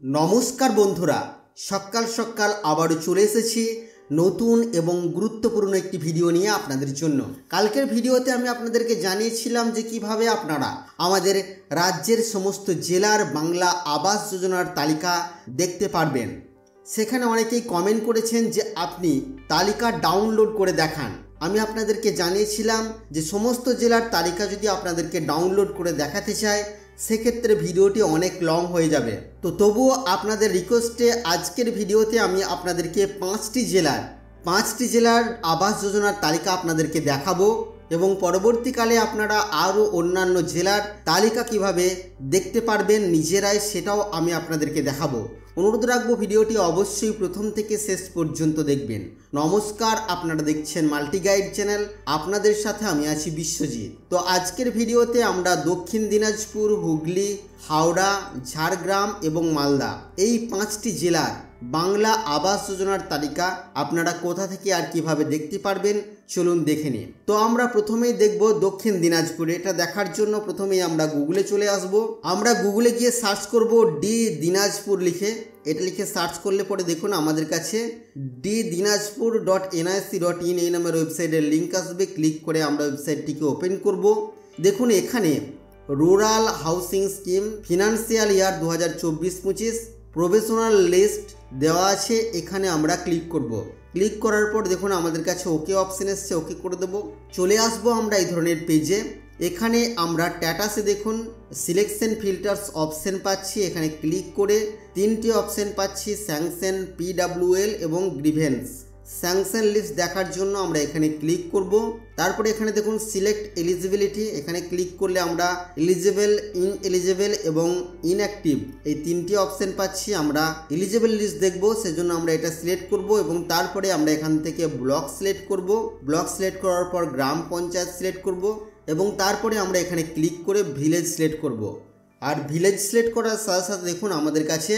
নমস্কার বন্ধুরা, সকাল সকাল আবারও চলে এসেছি নতুন এবং গুরুত্বপূর্ণ একটি ভিডিও নিয়ে আপনাদের জন্য। কালকের ভিডিওতে আমি আপনাদেরকে জানিয়েছিলাম যে কিভাবে আপনারা আমাদের রাজ্যের সমস্ত জেলার বাংলা আবাস যোজনার তালিকা দেখতে পারবেন। সেখানে অনেকেই কমেন্ট করেছেন যে আপনি তালিকা ডাউনলোড করে দেখান। আমি আপনাদেরকে জানিয়েছিলাম যে সমস্ত জেলার তালিকা যদি আপনাদেরকে ডাউনলোড করে দেখাতে চায় সেক্ষেত্রে ভিডিওটি অনেক লং হয়ে যাবে। তো তবুও আপনাদের রিকোয়েস্টে আজকের ভিডিওতে আমি আপনাদেরকে পাঁচটি জেলার আবাস যোজনার তালিকা আপনাদেরকে দেখাবো এবং পরবর্তীকালে আপনারা আরও অন্যান্য জেলার তালিকা কিভাবে দেখতে পারবেন নিজেরাই সেটাও আমি আপনাদেরকে দেখাবো। অনুরোধ রাখবো ভিডিওটি অবশ্যই প্রথম থেকে শেষ পর্যন্ত দেখবেন। নমস্কার, আপনারা দেখছেন মাল্টি গাইড চ্যানেল, আপনাদের সাথে আমি আছি বিশ্বজিৎ। তো আজকের ভিডিওতে আমরা দক্ষিণ দিনাজপুর, হুগলি, হাওড়া, ঝাড়গ্রাম এবং মালদা এই পাঁচটি জেলার বাংলা আবাস যোজনার তালিকা আপনারা কোথা থেকে আর কিভাবে দেখতে পারবেন চলুন দেখে নিন। তো আমরা প্রথমেই দেখব দক্ষিণ দিনাজপুর। এটা দেখার জন্য প্রথমেই আমরা গুগলে চলে আসব। আমরা গুগলে গিয়ে সার্চ করব ডি দিনাজপুর লিখে। এটা লিখে সার্চ করলে পরে দেখুন আমাদের কাছে dinajpur.nic.in এই নামের ওয়েবসাইটের লিঙ্ক আসবে। ক্লিক করে আমরা ওয়েবসাইটটিকে ওপেন করব। দেখুন এখানে rural housing scheme financial year 2024-25 provisional list দেওয়া আছে। এখানে আমরা ক্লিক করব। ক্লিক করার পর দেখুন আমাদের কাছে ওকে অপশন এসছে, ওকে করে দেব। চলে আসবো আমরা এই ধরনের পেজে। এখানে আমরা স্ট্যাটাসে দেখুন সিলেকশন ফিল্টার্স অপশন পাচ্ছি। এখানে ক্লিক করে তিনটি অপশন পাচ্ছি, স্যাংশন, পিডব্লিউএল এবং গ্রিভেন্স। স্যাংশন লিস্ট দেখার জন্য আমরা এখানে ক্লিক করব। তারপরে এখানে দেখুন সিলেক্ট এলিজিবিলিটি, এখানে ক্লিক করলে আমরা এলিজিবল, ইনএলিজিবল এবং ইনঅ্যাক্টিভ এই তিনটি অপশন পাচ্ছি। আমরা এলিজিবল লিস্ট দেখব, সেজন্য আমরা এটা সিলেক্ট করব এবং তারপরে আমরা এখান থেকে ব্লক সিলেক্ট করব। ব্লক সিলেক্ট করার পর গ্রাম পঞ্চায়েত সিলেক্ট করব এবং তারপরে আমরা এখানে ক্লিক করে ভিলেজ সিলেক্ট করব। আর ভিলেজ সিলেক্ট করার সাথে সাথে দেখুন আমাদের কাছে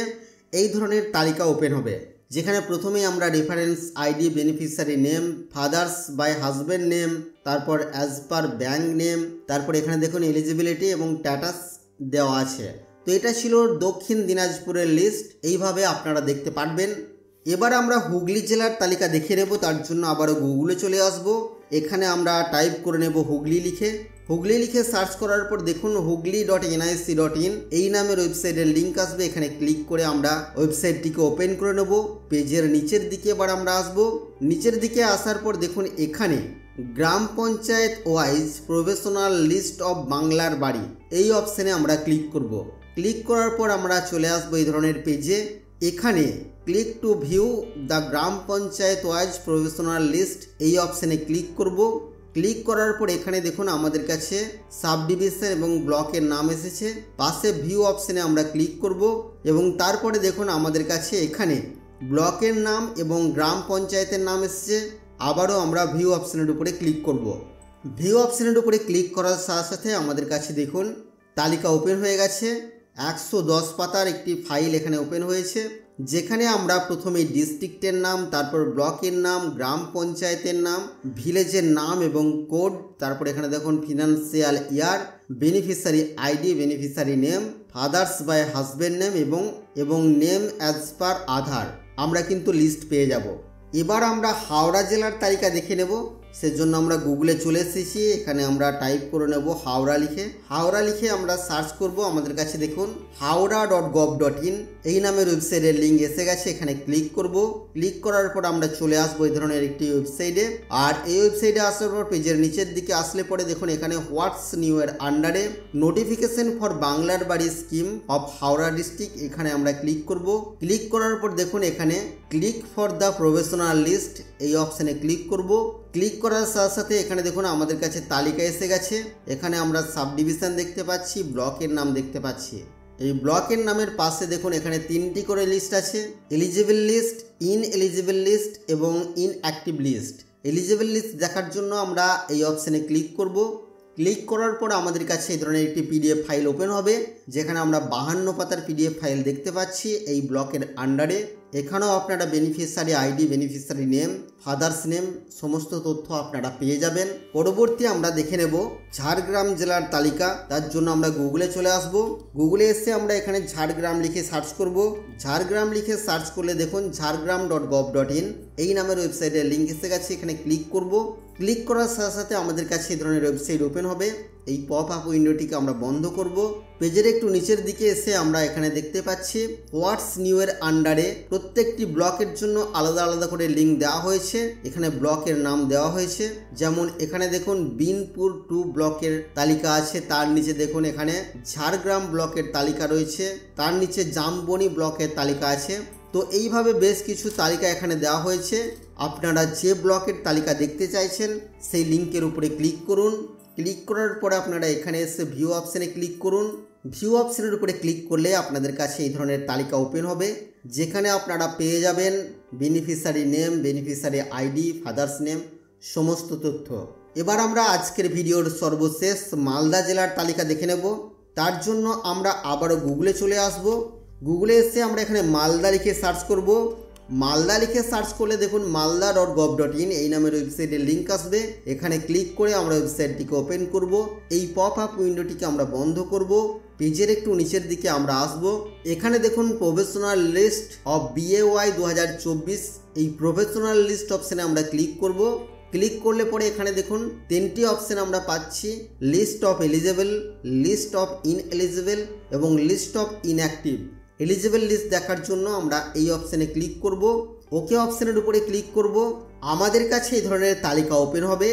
এই ধরনের তালিকা ওপেন হবে, যেখানে প্রথমেই আমরা reference ID, beneficiary name, father's by husband name, তারপর অ্যাজ পার ব্যাঙ্ক নেম, তারপর এখানে দেখুন এলিজিবিলিটি এবং স্ট্যাটাস দেওয়া আছে। তো এটা ছিল দক্ষিণ দিনাজপুরের লিস্ট, এইভাবে আপনারা দেখতে পারবেন। এবার আমরা হুগলি জেলার তালিকা দেখে নেব। তার জন্য আবারও গুগলে চলে আসব। এখানে আমরা টাইপ করে নেব হুগলি লিখে সার্চ করার পর দেখুন হুগলি.nic.in এই নামের ওয়েবসাইটের লিঙ্ক আসবে। এখানে ক্লিক করে আমরা ওয়েবসাইটটিকে ওপেন করে নেব। পেজের নিচের দিকে এবার আমরা আসব। নিচের দিকে আসার পর দেখুন এখানে গ্রাম panchayat wise provisional list of বাংলার বাড়ি এই অপশানে আমরা ক্লিক করব। ক্লিক করার পর আমরা চলে আসবো এই ধরনের পেজে। এখানে click to view the gram panchayat wise provisional list এই অপশানে ক্লিক করব। ক্লিক করার পর এখানে দেখুন আমাদের কাছে সাব ডিভিশন এবং ব্লকের নাম এসেছে। পাশে ভিউ অপশানে আমরা ক্লিক করব এবং তারপরে দেখুন আমাদের কাছে এখানে ব্লকের নাম এবং গ্রাম পঞ্চায়েতের নাম এসেছে। আবারও আমরা ভিউ অপশানের উপরে ক্লিক করব। ভিউ অপশানের উপরে ক্লিক করার সাথে সাথে আমাদের কাছে দেখুন তালিকা ওপেন হয়ে গেছে। 110 পাতার একটি ফাইল এখানে ওপেন হয়েছে, যেখানে আমরা প্রথমে ডিস্ট্রিক্টের নাম, তারপর ব্লকের নাম, গ্রাম পঞ্চায়েতের নাম, ভিলেজের নাম এবং কোড, তারপর এখানে দেখুন financial year, beneficiary ID, beneficiary name, father's by husband name এবং নেম অ্যাজ পার আধার আমরা কিন্তু লিস্ট পেয়ে যাব। এবার আমরা হাওড়া জেলার তালিকা দেখে নেব। সেজন্য আমরা গুগলে চলে এসেছি। এখানে আমরা টাইপ করে নেব হাওড়া লিখে আমরা সার্চ করব। আমাদের কাছে দেখুন haura.gov.in এই নামের ওয়েবসাইটের লিঙ্ক এসে গেছে। এখানে ক্লিক করব। ক্লিক করার পর আমরা চলে আসবো এই ধরনের একটি ওয়েবসাইটে। আর এই ওয়েবসাইটে আসার পর পেজের নিচের দিকে আসলে পরে দেখুন এখানে হোয়াটস নিউ এর আন্ডারে নোটিফিকেশন ফর বাংলার বাড়ি স্কিম অফ হাওড়া ডিস্ট্রিক্ট এখানে আমরা ক্লিক করব। ক্লিক করার পর দেখুন এখানে click for the provisional list এই অপশানে ক্লিক করব। ক্লিক করার সাথে সাথে এখানে দেখুন আমাদের কাছে তালিকা এসে গেছে। এখানে আমরা সাব ডিভিশন দেখতে পাচ্ছি, ব্লকের নাম দেখতে পাচ্ছি। এই ব্লকের নামের পাশে দেখুন এখানে তিনটি করে লিস্ট আছে, এলিজিবল লিস্ট, ইনএলিজিবল লিস্ট এবং ইনঅ্যাক্টিভ লিস্ট। এলিজিবল লিস্ট দেখার জন্য আমরা এই অপশানে ক্লিক করব। ক্লিক করার পর আমাদের কাছে এই ধরনের একটি পিডিএফ ফাইল ওপেন হবে, যেখানে আমরা 52 পাতার পিডিএফ ফাইল দেখতে পাচ্ছি এই ব্লকের আন্ডারে। এখানেও আপনারা beneficiary ID, beneficiary name, father's name সমস্ত তথ্য আপনারা পেয়ে যাবেন। পরবর্তী আমরা দেখে নেব ঝাড়গ্রাম জেলার তালিকা। তার জন্য আমরা গুগলে চলে আসব। গুগলে এসে আমরা এখানে ঝাড়গ্রাম লিখে সার্চ করব। ঝাড়গ্রাম লিখে সার্চ করলে দেখুন jhargram.gov.in এই নামের ওয়েবসাইটের লিঙ্ক এসে গেছে। এখানে ক্লিক করব। ক্লিক করার সাথে সাথে আমাদের কাছে এই ধরনের ওয়েবসাইট ওপেন হবে। এই পপ আপ উইন্ডোটিকে আমরা বন্ধ করব। পেজের একটু নিচের দিকে এসে আমরা এখানে দেখতে পাচ্ছি হোয়াটস নিউ এর আন্ডারে প্রত্যেকটি ব্লকের জন্য আলাদা আলাদা করে লিঙ্ক দেওয়া হয়েছে। এখানে ব্লকের নাম দেওয়া হয়েছে, যেমন এখানে দেখুন বিনপুর 2 ব্লকের তালিকা আছে, তার নিচে দেখুন এখানে ঝাড়গ্রাম ব্লকের তালিকা রয়েছে, তার নিচে জামবনি ব্লকের তালিকা আছে। তো এইভাবে বেশ কিছু তালিকা এখানে দেওয়া হয়েছে। আপনারা যে ব্লকের তালিকা দেখতে চাইছেন সেই লিঙ্কের উপরে ক্লিক করুন। ক্লিক করার পরে আপনারা এখানে এসে ভিউ অপশানে ক্লিক করুন। ভিউ অপশানের উপরে ক্লিক করলে আপনাদের কাছে এই ধরনের তালিকা ওপেন হবে, যেখানে আপনারা পেয়ে যাবেন beneficiary name, beneficiary ID, father's name সমস্ত তথ্য। এবার আমরা আজকের ভিডিওর সর্বশেষ মালদা জেলার তালিকা দেখে নেব। তার জন্য আমরা আবারও গুগলে চলে আসব। গুগলে এসে আমরা এখানে মালদা লিখে সার্চ করব। মালদা লিখে সার্চ করলে দেখুন malda.gov.in এই নামের ওয়েবসাইটের লিঙ্ক আসবে। এখানে ক্লিক করে আমরা ওয়েবসাইটটিকে ওপেন করব। এই পপ আপ উইন্ডোটিকে আমরা বন্ধ করব। পেজের একটু নিচের দিকে আমরা আসব। এখানে দেখুন প্রফেশনাল লিস্ট অফ BAY 2024 এই প্রফেশনাল লিস্ট অপশানে আমরা ক্লিক করব। ক্লিক করলে পরে এখানে দেখুন 3টি অপশান আমরা পাচ্ছি, list of eligible, list of ineligible এবং list of inactive. Eligible list দেখার জন্য আমরা এই অপশানে ক্লিক করব। ওকে অপশানের উপরে ক্লিক করব। আমাদের কাছে এই ধরনের তালিকা ওপেন হবে।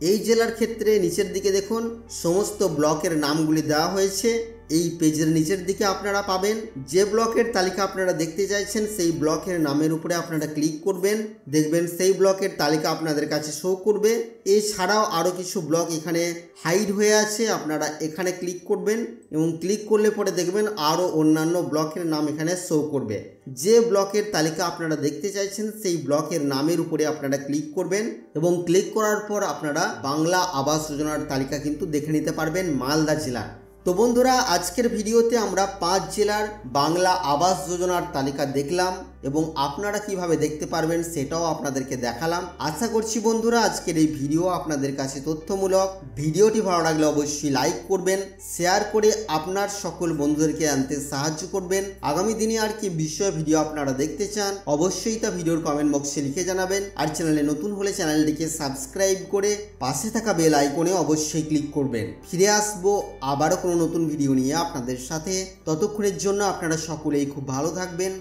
এই জেলার ক্ষেত্রে নিচের দিকে দেখুন সমস্ত ব্লকের নামগুলি দেওয়া হয়েছে। এই পেজের নিচের দিকে আপনারা পাবেন যে ব্লকের তালিকা আপনারা দেখতে চাইছেন সেই ব্লকের নামের উপরে আপনারা ক্লিক করবেন, দেখবেন সেই ব্লকের তালিকা আপনাদের কাছে শো করবে। এছাড়াও আরও কিছু ব্লক এখানে হাইড হয়ে আছে, আপনারা এখানে ক্লিক করবেন এবং ক্লিক করলে পরে দেখবেন আরও অন্যান্য ব্লকের নাম এখানে শো করবে। যে ব্লকের তালিকা আপনারা দেখতে চাইছেন সেই ব্লকের নামের উপরে আপনারা ক্লিক করবেন এবং ক্লিক করার পর আপনারা বাংলা আবাস যোজনার তালিকা কিন্তু দেখে নিতে পারবেন মালদা জেলার। তো বন্ধুরা আজকের ভিডিওতে আমরা 5 জেলার বাংলা আবাস যোজনার তালিকা দেখলাম এবং আপনারা কিভাবে দেখতে পারবেন সেটাও আপনাদেরকে দেখালাম। আশা করছি বন্ধুরা আজকের এই ভিডিও আপনাদের কাছে তথ্যমূলক। ভিডিওটি ভালো লাগলে অবশ্যই লাইক করবেন, শেয়ার করে আপনার সকল বন্ধুদেরকে আনতে সাহায্য করবেন। আগামী দিনে আর কি বিষয় ভিডিও আপনারা দেখতে চান অবশ্যই তা ভিডিওর কমেন্ট বক্সে লিখে জানাবেন। আর চ্যানেলে নতুন হলে চ্যানেলটিকে সাবস্ক্রাইব করে পাশে থাকা বেল আইকনে অবশ্যই ক্লিক করবেন। ফিরে আসবো আবারও কোনো নতুন ভিডিও নিয়ে আপনাদের সাথে। ততক্ষণের জন্য আপনারা সকলেই খুব ভালো থাকবেন,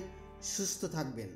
সুস্থ থাকবেন।